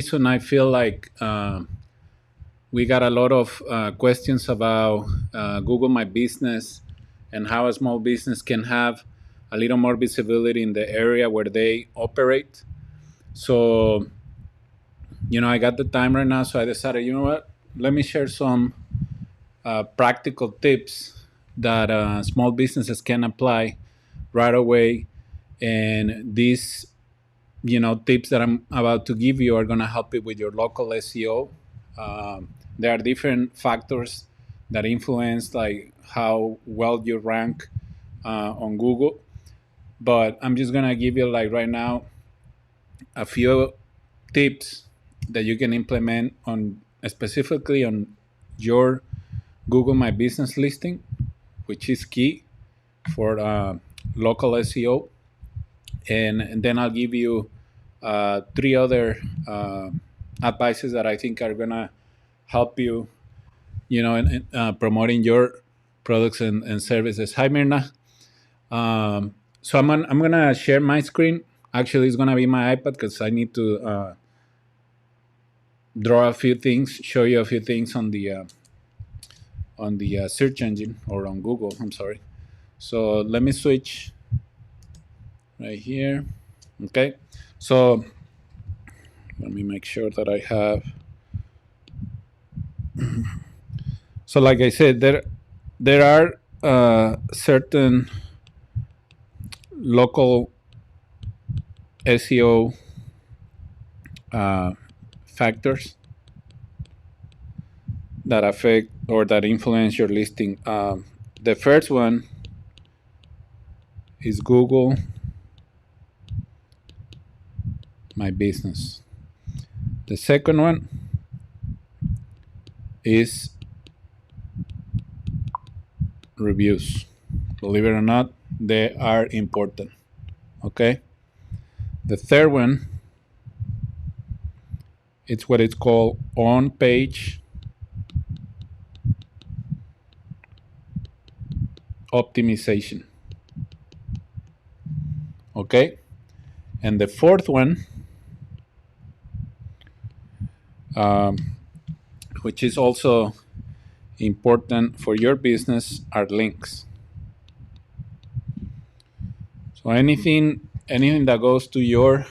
reason I feel like we got a lot of questions about Google My Business and how a small business can have a little more visibility in the area where they operate. So, I got the time right now, so I decided, let me share some practical tips that small businesses can apply right away. And these, tips that I'm about to give you are going to help you with your local SEO. There are different factors that influence like how well you rank on Google, but I'm just going to give you like right now a few tips that you can implement on specifically on your Google My Business listing, which is key for local SEO. And then I'll give you three other advices that I think are gonna help you, in promoting your products and services. Hi, Mirna. So I'm gonna share my screen. Actually, it's gonna be my iPad because I need to draw a few things, show you a few things on the search engine or on Google. I'm sorry. So let me switch right here. Okay. So let me make sure that I have. So like I said, there are certain local SEO uh, factors that affect or that influence your listing. The first one is Google My Business. The second one is reviews. Believe it or not, they are important. Okay. The third one, it's what it's called on page optimization. Okay. And the fourth one, um, which is also important for your business, are links. So anything that goes to your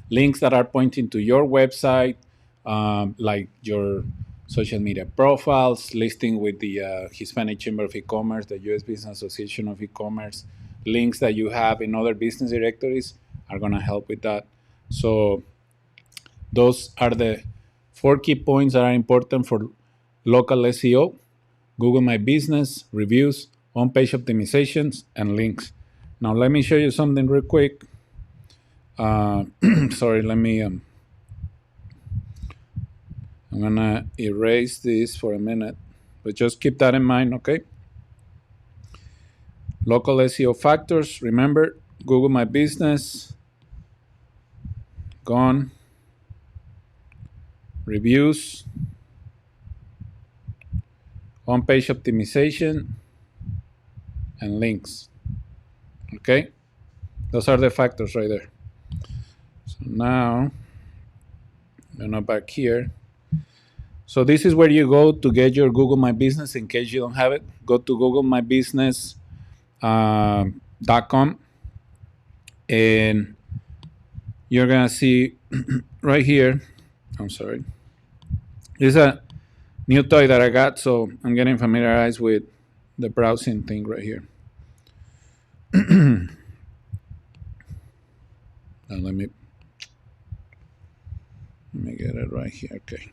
links that are pointing to your website, like your social media profiles, listing with the Hispanic Chamber of E-commerce, the U.S. Business Association of E-commerce, links that you have in other business directories are going to help with that. So those are the four key points that are important for local SEO: Google My Business, reviews, on-page optimizations, and links. Now let me show you something real quick. Sorry, let me. I'm gonna erase this for a minute, but just keep that in mind, okay? Local SEO factors. Remember, Google My Business, gone. Reviews, on-page optimization, and links. Okay, those are the factors right there. So now, I'm gonna back here. So this is where you go to get your Google My Business. In case you don't have it, go to googlemybusiness.com, and you're gonna see right here. I'm sorry. This is a new toy that I got, so I'm getting familiarized with the browsing thing right here. Now let me get it right here. Okay.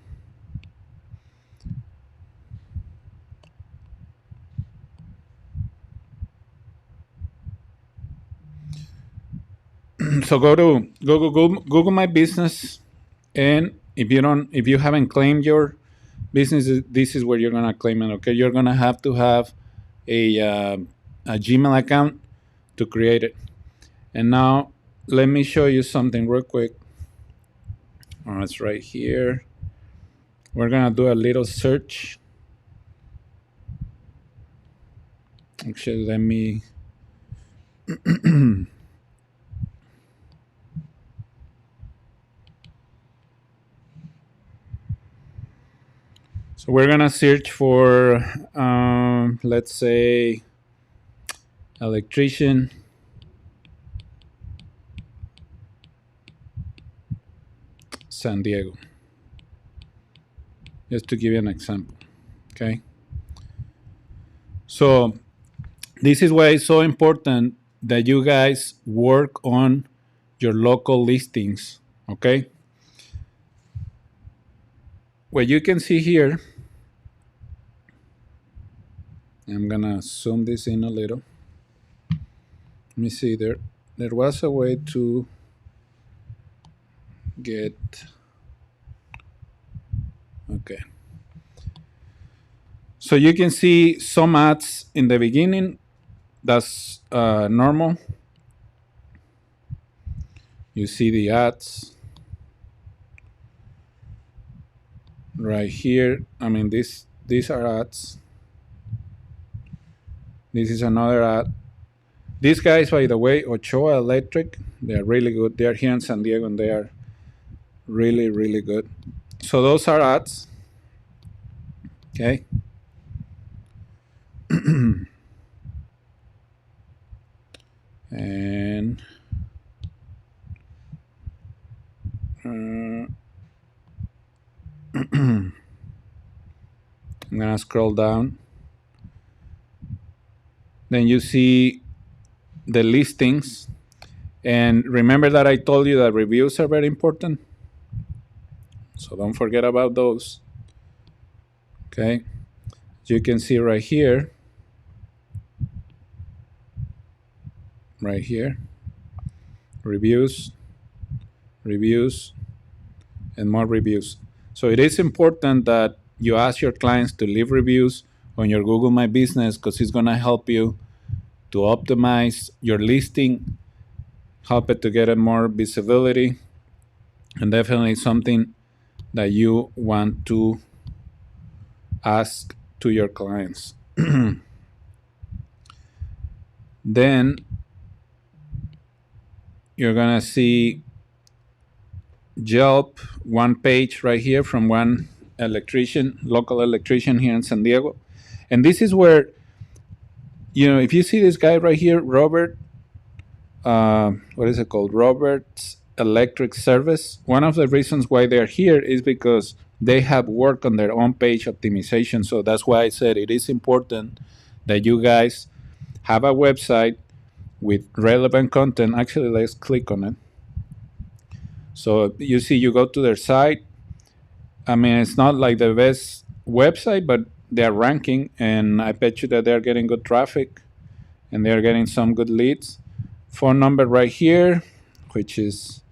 So go to Google My Business, and if you haven't claimed your business, this is where you're gonna claim it. Okay, you're gonna have to have a Gmail account to create it. And now let me show you something real quick. Oh, it's right here. We're gonna do a little search. Actually, let me. So we're gonna search for, let's say, electrician, San Diego, just to give you an example. Okay. So this is why it's so important that you guys work on your local listings. Okay. What you can see here, I'm gonna zoom this in a little. Let me see there. There was a way to get, okay. So you can see some ads in the beginning. That's normal. You see the ads right here. I mean, these are ads. This is another ad. These guys, by the way, Ochoa Electric, they are really good. They are here in San Diego, and they are really, really good. So those are ads. Okay. And I'm gonna scroll down. Then you see the listings. And remember that I told you that reviews are very important. So don't forget about those. Okay. You can see right here, reviews, reviews, and more reviews. So it is important that you ask your clients to leave reviews on your Google My Business, because it's going to help you to optimize your listing, help it to get it more visibility, and definitely something that you want to ask to your clients. Then you're going to see Yelp, one page right here from one electrician, local electrician here in San Diego. And this is where, if you see this guy right here, Robert, what is it called? Robert's Electric Service. One of the reasons why they're here is because they have worked on their own page optimization. So that's why I said it is important that you guys have a website with relevant content. Actually, let's click on it. So you see, you go to their site. I mean, it's not like the best website, but they're ranking, and I bet you that they're getting good traffic and they're getting some good leads. Phone number right here, which is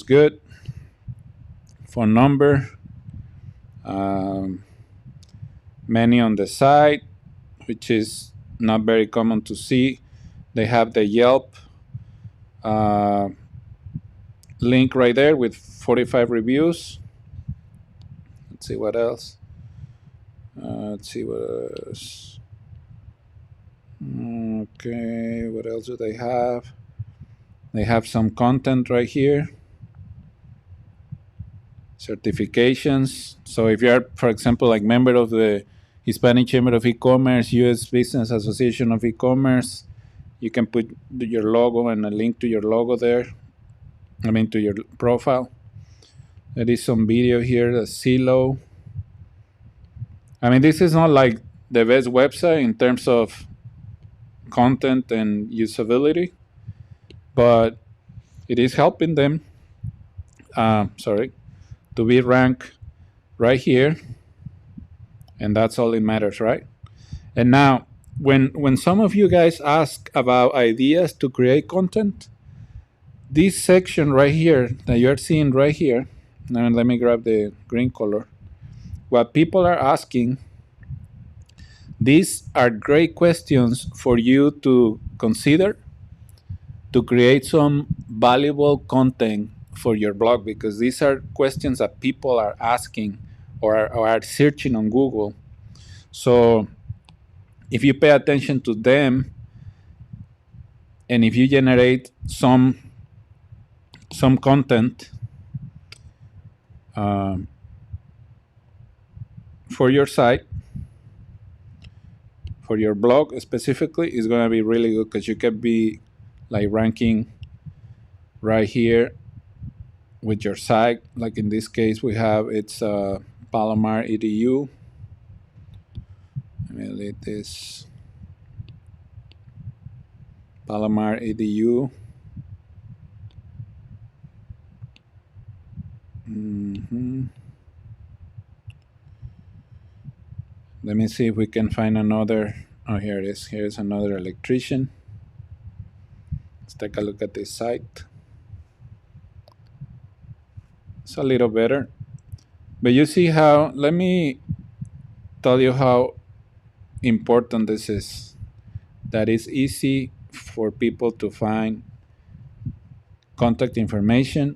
good. Phone number. Many on the site, which is not very common to see. They have the Yelp link right there with 45 reviews. Let's see what else. Okay, what else do they have? They have some content right here. Certifications. So if you are, for example, like member of the Hispanic Chamber of E-Commerce, U.S. Business Association of E-Commerce, you can put your logo and a link to your logo there. I mean, to your profile. There is some video here, the CeeLo. I mean, this is not like the best website in terms of content and usability, but it is helping them, to be ranked right here, and that's all it matters, right? And now, when some of you guys ask about ideas to create content, this section right here that you're seeing right here, and let me grab the green color. What people are asking, these are great questions for you to consider to create some valuable content for your blog, because these are questions that people are asking or are searching on Google. So if you pay attention to them, and if you generate some content, for your site, for your blog specifically, is going to be really good because you can be like ranking right here with your site. Like in this case, we have it's Palomar edu. Let me delete this. Palomar edu. Let me see if we can find another. Oh, here it is. Here's another electrician. Let's take a look at this site. It's a little better. But you see how, let me tell you how important this is. That it's easy for people to find contact information.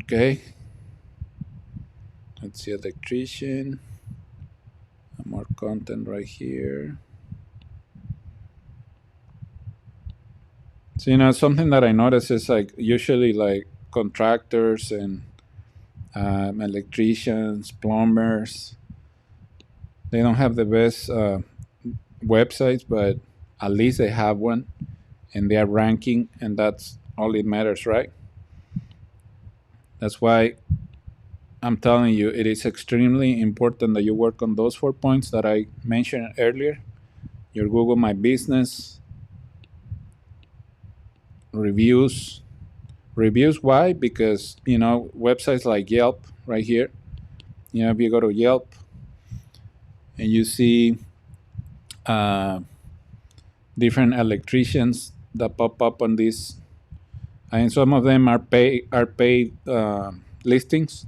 Okay. Let's see, electrician. More content right here. So, something that I notice is like usually like contractors and electricians, plumbers, they don't have the best websites, but at least they have one and they are ranking, and that's all it matters, right? That's why I'm telling you, it is extremely important that you work on those 4 points that I mentioned earlier. Your Google My Business, reviews. Reviews, why? Because, websites like Yelp right here, if you go to Yelp and you see different electricians that pop up on this, and some of them are paid listings,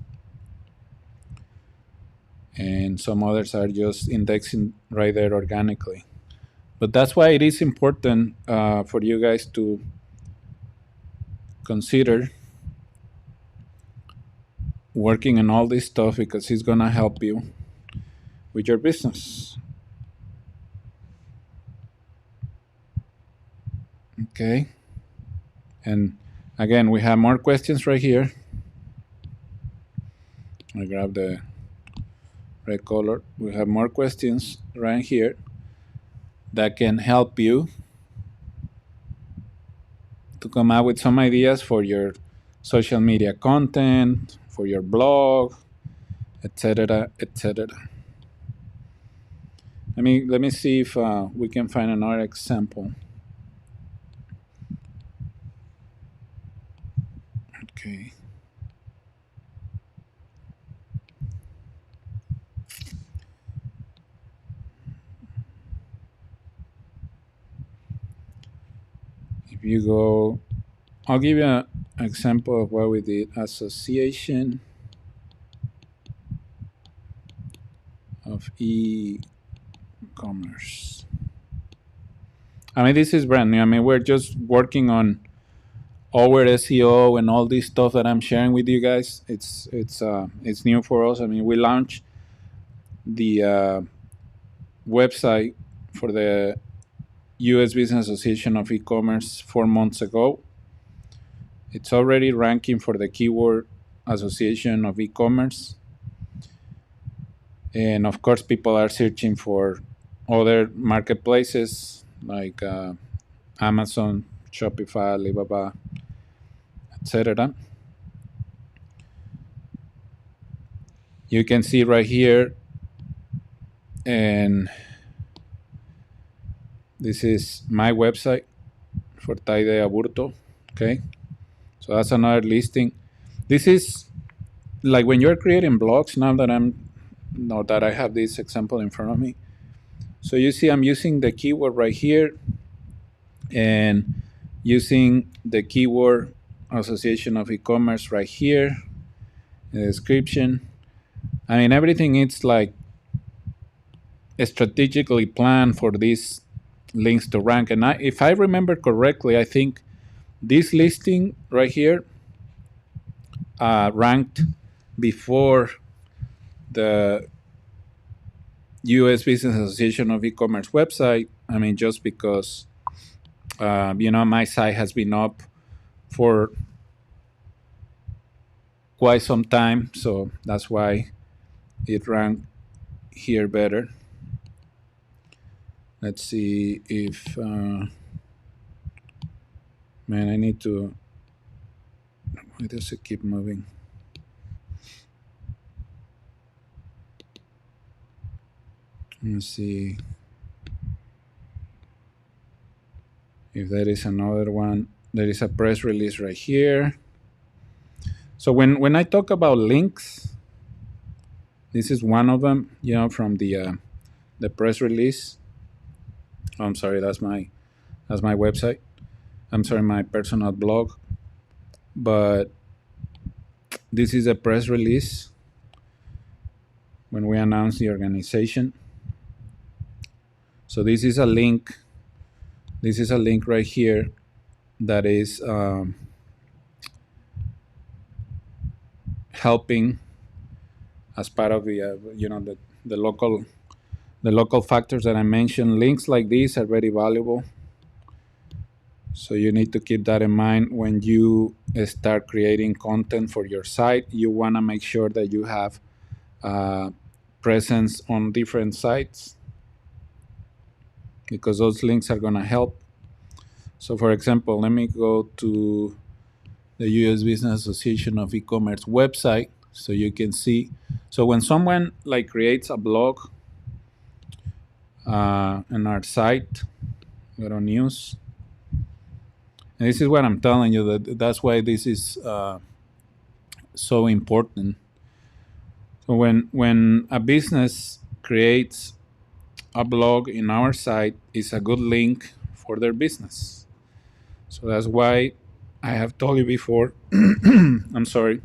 and some others are just indexing right there organically. But that's why it is important for you guys to consider working on all this stuff, because it's gonna help you with your business. Okay. And again, we have more questions right here. I grab the red color. We have more questions right here that can help you to come up with some ideas for your social media content, for your blog, etc., etc. Let me see if we can find another example. Okay. If you go, I'll give you an example of what we did. Association of e-commerce. This is brand new. We're just working on our SEO and all this stuff that I'm sharing with you guys. It's new for us. We launched the website for the U.S. Business Association of E-commerce 4 months ago. It's already ranking for the Keyword Association of E-commerce, and of course, people are searching for other marketplaces like Amazon, Shopify, Alibaba, etc. You can see right here, and this is my website for Taide Aburto. Okay, so that's another listing. This is like when you're creating blogs. Now that I have this example in front of me, so you see I'm using the keyword right here and using the Keyword Association of E-commerce right here in the description. Everything is like strategically planned for these links to rank. And if I remember correctly, I think this listing right here ranked before the U.S. Business Association of E-commerce website. Just because my site has been up for quite some time, so that's why it ranked here better. Let's see if man, I need to. Why does it keep moving? Let's see if there is another one. There is a press release right here. So when I talk about links, this is one of them. You know, from the press release. Oh, I'm sorry, that's my website. I'm sorry, my personal blog. But this is a press release when we announce the organization. So this is a link. This is a link right here that is helping as part of the local factors that I mentioned. Links like these are very valuable. So you need to keep that in mind when you start creating content for your site. You want to make sure that you have presence on different sites, because those links are going to help. So for example, let me go to the US Business Association of E-commerce website so you can see. So when someone like creates a blog on our site, go to news. And this is what I'm telling you, that's why this is so important. So when a business creates a blog in our site, it's a good link for their business. So that's why I have told you before, I'm sorry,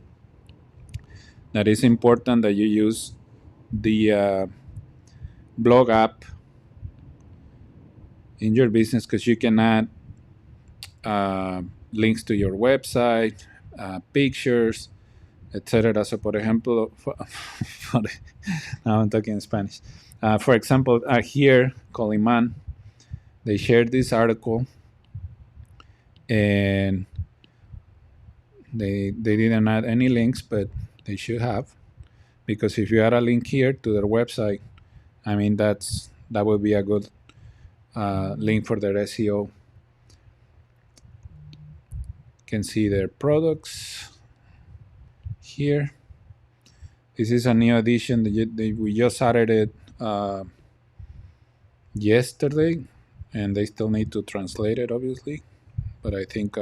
that it's important that you use the blog app in your business, because you can add links to your website, pictures, etc. So, por ejemplo, now I'm talking in Spanish. For example, here, Coliman, they shared this article, and they didn't add any links, but they should have, because if you add a link here to their website, I mean that would be a good link for their SEO. You can see their products here. This is a new edition that we just added it yesterday, and they still need to translate it, obviously, but I think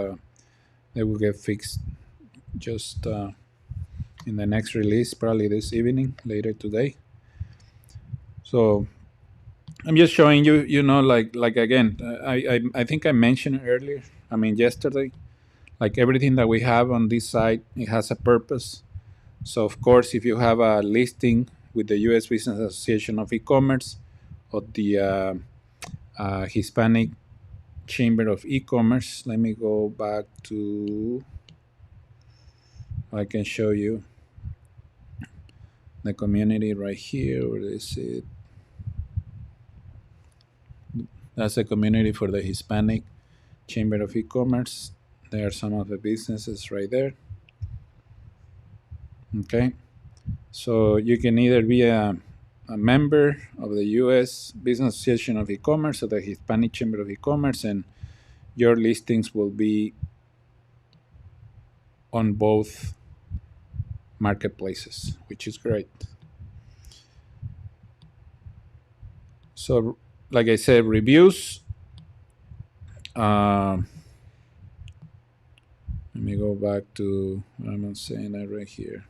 they will get fixed just in the next release, probably this evening, later today. So I'm just showing you, like again, I think I mentioned earlier, I mean yesterday, like everything that we have on this site, it has a purpose. So of course, if you have a listing with the U.S. Business Association of E-commerce or the Hispanic Chamber of E-commerce, let me go back to, I can show you the community right here. Where is it? That's the community for the Hispanic Chamber of E-commerce. There are some of the businesses right there. Okay, so you can either be a member of the U.S. Business Association of E-commerce or the Hispanic Chamber of E-commerce, and your listings will be on both marketplaces, which is great. So, like I said, reviews. Let me go back to what I'm saying that right here.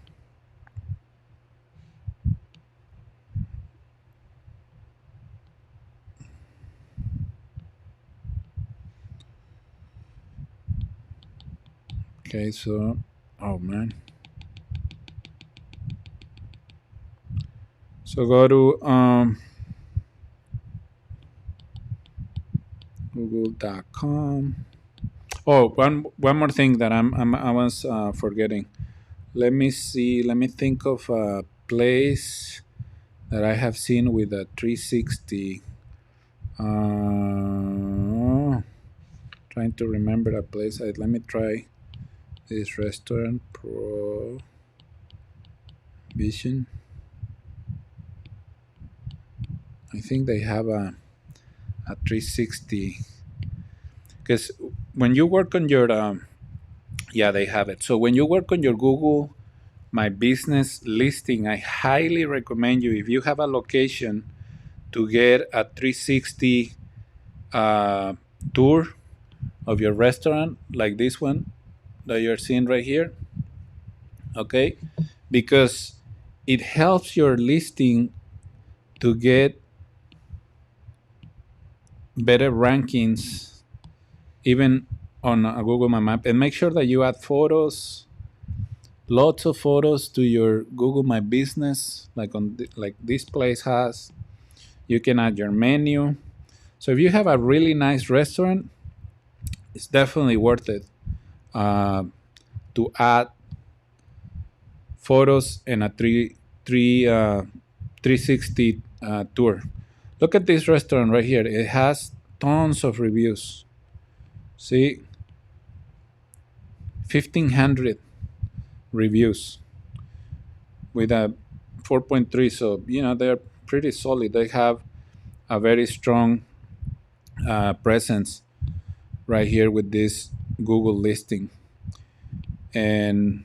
Okay, so, oh man. So go to google.com. Oh, one more thing that I was forgetting. Let me see. Let me think of a place that I have seen with a 360. Trying to remember a place. Let me try this restaurant pro. Vision. I think they have a 360, because when you work on your yeah, they have it. So when you work on your Google My Business listing, I highly recommend you, if you have a location, to get a 360 uh, tour of your restaurant, like this one that you're seeing right here. Okay, because it helps your listing to get better rankings even on a Google My Map. And make sure that you add photos, lots of photos to your Google My Business, like like this place has. You can add your menu. So if you have a really nice restaurant, it's definitely worth it uh, to add photos and a 360 tour. Look at this restaurant right here. It has tons of reviews. See, 1,500 reviews with a 4.3. So, they're pretty solid. They have a very strong presence right here with this Google listing. And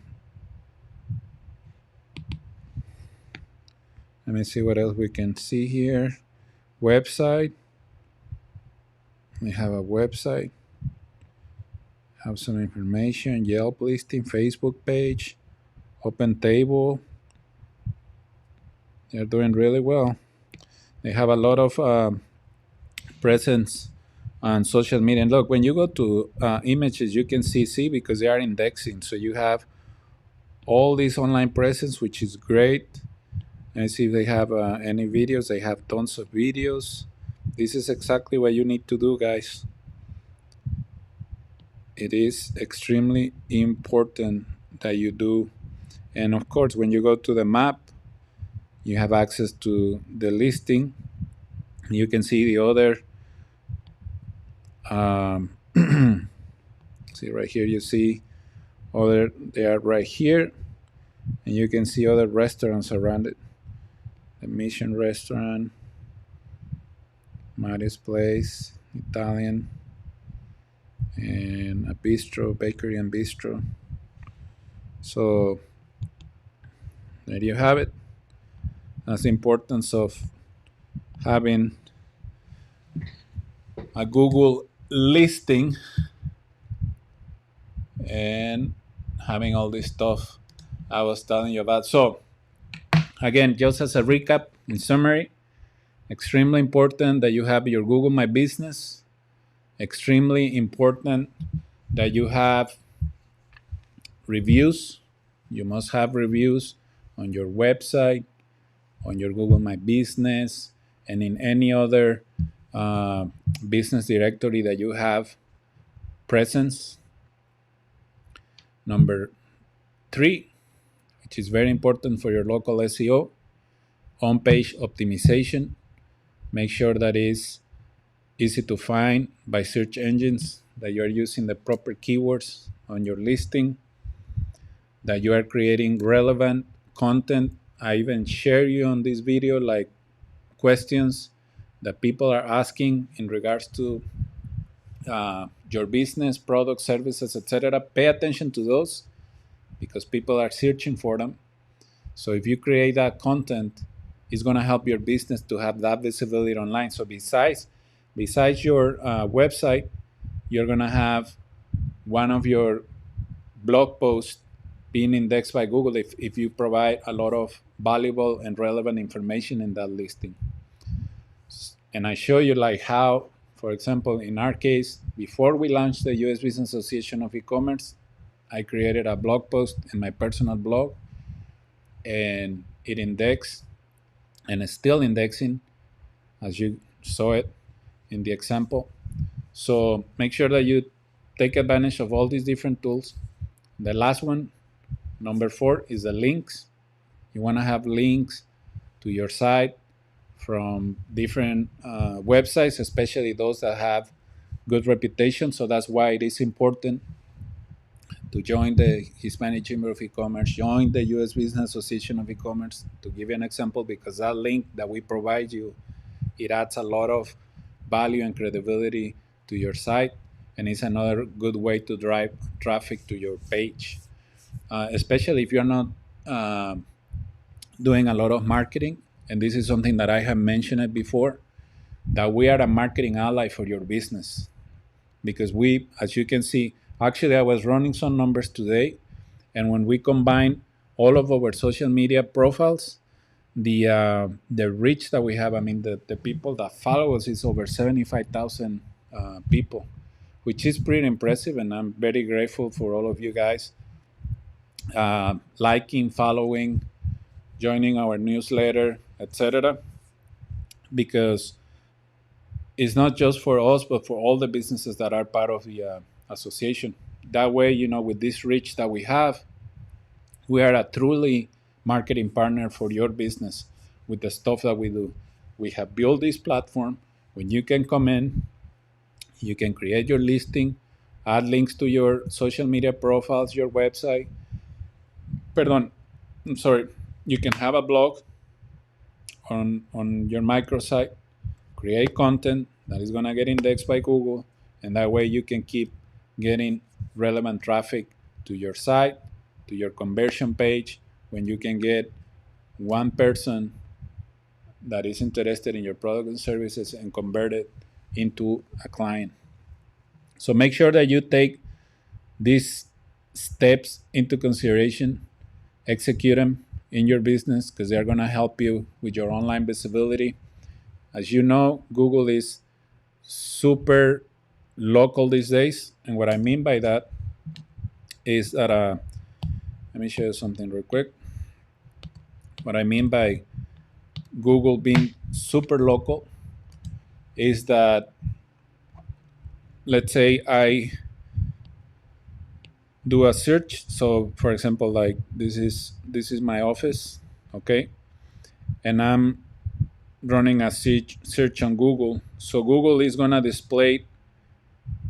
let me see what else we can see here. Website. We have a website. Have some information. Yelp listing, Facebook page, Open Table. They're doing really well. They have a lot of presence on social media. And look, when you go to images, you can see because they are indexing. So you have all this online presence, which is great. And see if they have any videos. They have tons of videos. This is exactly what you need to do, guys. It is extremely important that you do. And of course, when you go to the map, you have access to the listing. You can see the other see right here, you see they are right here, and you can see other restaurants around it. The Mission Restaurant, Mari's Place, Italian, and a bistro, bakery and bistro. So there you have it. That's the importance of having a Google listing and having all this stuff I was telling you about. So again, just as a recap, in summary, extremely important that you have your Google My Business. Extremely important that you have reviews. You must have reviews on your website, on your Google My Business, and in any other business directory that you have presence. Number 3, which is very important for your local SEO, on-page optimization. Make sure that it's easy to find by search engines, that you are using the proper keywords on your listing, that you are creating relevant content. I even share you on this video like questions that people are asking in regards to your business, products, services, etc. Pay attention to those because people are searching for them. So if you create that content, it's going to help your business to have that visibility online. So besides your website, you're going to have one of your blog posts being indexed by Google if you provide a lot of valuable and relevant information in that listing. And I show you like how, for example, in our case, before we launched the US Business Association of E-commerce, I created a blog post in my personal blog, and it indexed and is still indexing, as you saw it in the example. So make sure that you take advantage of all these different tools. The last one, number 4, is the links. You want to have links to your site from different websites, especially those that have good reputation. So that's why it is important to join the Hispanic Chamber of E-commerce, join the U.S. Business Association of E-commerce, to give you an example, because that link that we provide you, it adds a lot of value and credibility to your site, and it's another good way to drive traffic to your page, especially if you're not uh, doing a lot of marketing. And this is something that I have mentioned it before, that we are a marketing ally for your business, because we, as you can see, actually I was running some numbers today, and when we combine all of our social media profiles, the reach that we have, I mean, the people that follow us is over 75,000 people, which is pretty impressive, and I'm very grateful for all of you guys liking, following, joining our newsletter, etc. Because it's not just for us, but for all the businesses that are part of the association. That way, with this reach that we have, we are a truly marketing partner for your business with the stuff that we do. We have built this platform when you can come in, you can create your listing, add links to your social media profiles, your website. Pardon, I'm sorry. You can have a blog on your microsite, create content that is going to get indexed by Google, and that way you can keep getting relevant traffic to your site, to your conversion page, when you can get one person that is interested in your product and services and convert it into a client. So make sure that you take these steps into consideration, execute them in your business, because they're going to help you with your online visibility. As you know, Google is super local these days. And what I mean by that is that, let me show you something real quick. What I mean by Google being super local is that, let's say I do a search. So for example, like this is my office, okay? And I'm running a search on Google. So Google is gonna display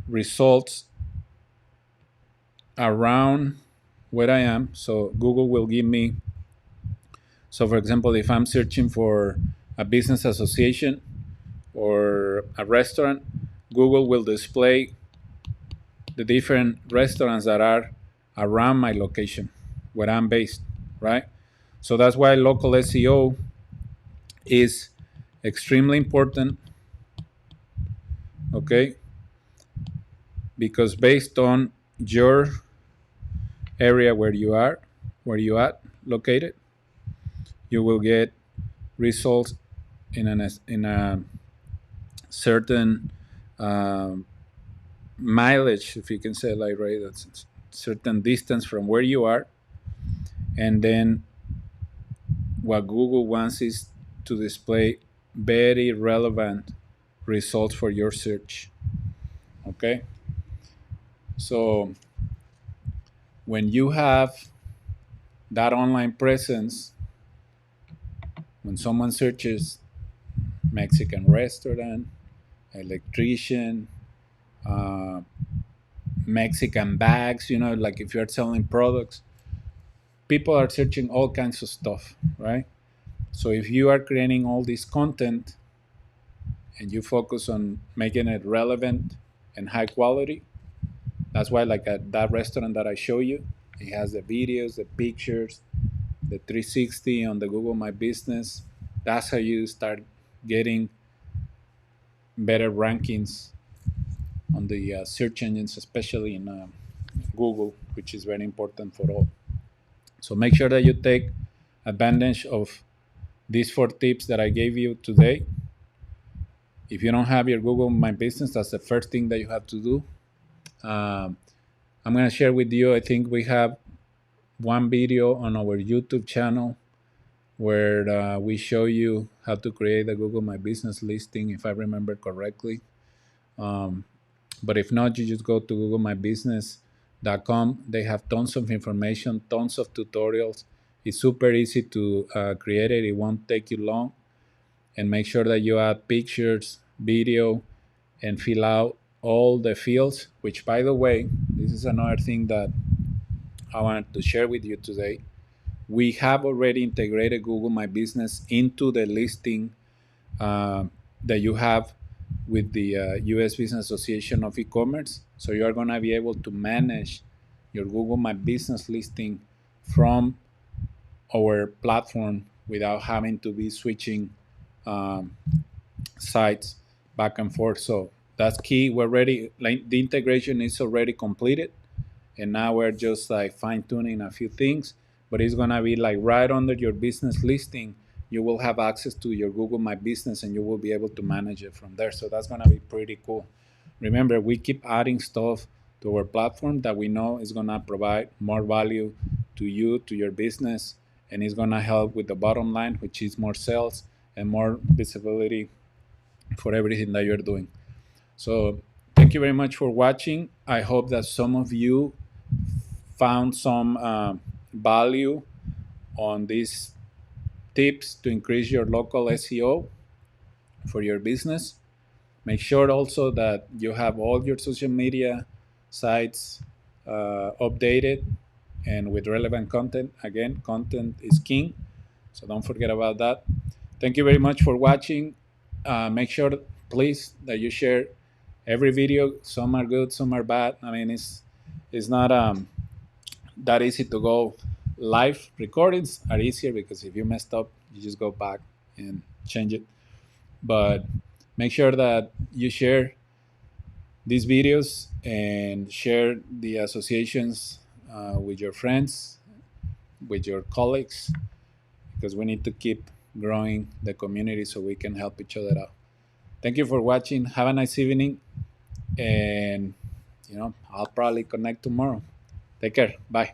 results around where I am. So Google will give me, so for example, if I'm searching for a business association or a restaurant, Google will display the different restaurants that are around my location, where I'm based, right? So that's why local SEO is extremely important, okay? Because based on your area where you at located, you will get results in a certain mileage, if you can say it like, right, that's certain distance from where you are. And then what Google wants is to display very relevant results for your search. Okay, so when you have that online presence, when someone searches Mexican restaurant, electrician, uh, Mexican bags, like if you're selling products, people are searching all kinds of stuff, right? So if you are creating all this content and you focus on making it relevant and high quality, that's why, like at that restaurant that I show you, it has the videos, the pictures, the 360 on the Google My Business. That's how you start getting better rankings on the search engines, especially in Google, which is very important for all. So make sure that you take advantage of these 4 tips that I gave you today. If you don't have your Google My Business, that's the first thing that you have to do. I'm going to share with you, I think we have one video on our YouTube channel where we show you how to create a Google My Business listing, if I remember correctly. But if not, you just go to googlemybusiness.com. They have tons of information, tons of tutorials. It's super easy to create it. It won't take you long. And make sure that you add pictures, video, and fill out all the fields, which, by the way, this is another thing that I wanted to share with you today. We have already integrated Google My Business into the listing uh, that you have with the US Business Association of E-commerce. So you are going to be able to manage your Google My Business listing from our platform without having to be switching um, sites back and forth. So that's key. We're ready. Like the integration is already completed, and now we're just like fine tuning a few things. But it's gonna be like right under your business listing. You will have access to your Google My Business, and you will be able to manage it from there. So that's gonna be pretty cool. Remember, we keep adding stuff to our platform that we know is gonna provide more value to you, to your business, and it's gonna help with the bottom line, which is more sales and more visibility for everything that you're doing. So thank you very much for watching. I hope that some of you found some value on these tips to increase your local SEO for your business. Make sure also that you have all your social media sites updated and with relevant content. Again, content is king, so don't forget about that. Thank you very much for watching. Make sure, please, that you share every video. Some are good, some are bad. I mean, it's not that easy to go live. Recordings are easier because if you messed up, you just go back and change it. But make sure that you share these videos and share the associations with your friends, with your colleagues, because we need to keep growing the community so we can help each other out. Thank you for watching. Have a nice evening, and I'll probably connect tomorrow. Take care. Bye.